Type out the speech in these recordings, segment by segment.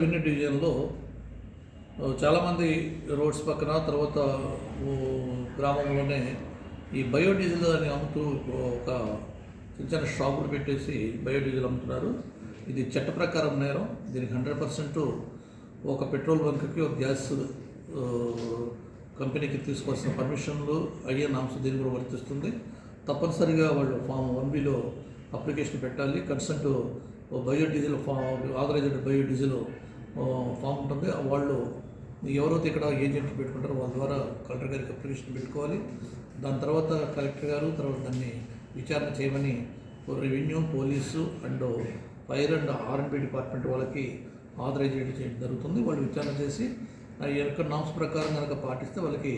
Revenue డివిజన్లో చాలామంది roads పక్కన తర్వాత గ్రామంలోనే ఈ బయోడీజిల్ అని అమ్ముతూ ఒక చిన్న షాపులు పెట్టేసి బయోడీజిల్ అమ్ముతున్నారు. ఇది చట్ట ప్రకారం నేరం. దీనికి 100% ఒక పెట్రోల్ బంక్కి ఒక గ్యాస్ కంపెనీకి తీసుకోవాల్సిన పర్మిషన్లు అయ్యే నామ్స్ దీన్ని కూడా వర్తిస్తుంది. తప్పనిసరిగా వాళ్ళు ఫామ్ 1Bలో అప్లికేషన్ పెట్టాలి. Consent biodiesel authorised biodiesel form ఉంటుంది. వాళ్ళు ఎవరైతే ఇక్కడ ఏజెంట్లు పెట్టుకుంటారో వాళ్ళ ద్వారా కలెక్టర్ గారికి అప్లికేషన్ పెట్టుకోవాలి. దాని తర్వాత కలెక్టర్ గారు తర్వాత దాన్ని విచారణ చేయమని revenue, police and fire and R&B department వాళ్ళకి ఆథరైజ్ చేయడం జరుగుతుంది. వాళ్ళు విచారణ చేసి యొక్క నామ్స్ ప్రకారం కనుక పాటిస్తే వాళ్ళకి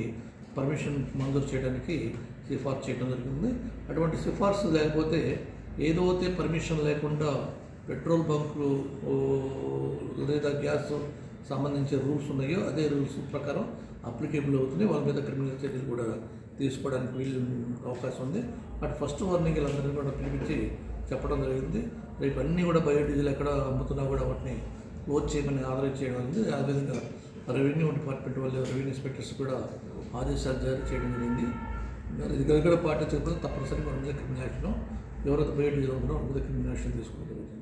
పర్మిషన్ మంజూరు చేయడానికి సిఫార్సు చేయడం జరుగుతుంది. అటువంటి సిఫార్సు లేకపోతే ఏదైతే పర్మిషన్ లేకుండా పెట్రోల్ బంకులు లేదా గ్యాస్ సంబంధించిన రూల్స్ ఉన్నాయో అదే రూల్స్ ప్రకారం అప్లికేబుల్ అవుతుంది. వాళ్ళ మీద క్రిమినల్ చర్యలు కూడా తీసుకోవడానికి అవకాశం ఉంది. బట్ ఫస్ట్ వార్నింగ్ వీళ్ళందరినీ కూడా పిలిపించి చెప్పడం జరిగింది. రేపు అన్నీ కూడా బయోడీజిల్ ఎక్కడ అమ్ముతున్నా కూడా వాటిని క్లోజ్ చేయమని ఆథరైజ్ చేయడం జరిగింది. అదేవిధంగా రెవెన్యూ డిపార్ట్మెంట్ వాళ్ళు రెవెన్యూ ఇన్స్పెక్టర్స్ కూడా ఆదేశాలు జారీ చేయడం జరిగింది. ఇది దగ్గర పాటించకపోతే తప్పనిసరిగా మన మీద క్రిమినల్ యాక్షన్, ఎవరైతే బయోడీజిల్ ఉంటున్నారో వాళ్ళ మీద క్రిమినల్ యాక్షన్ తీసుకోవడం జరుగుతుంది.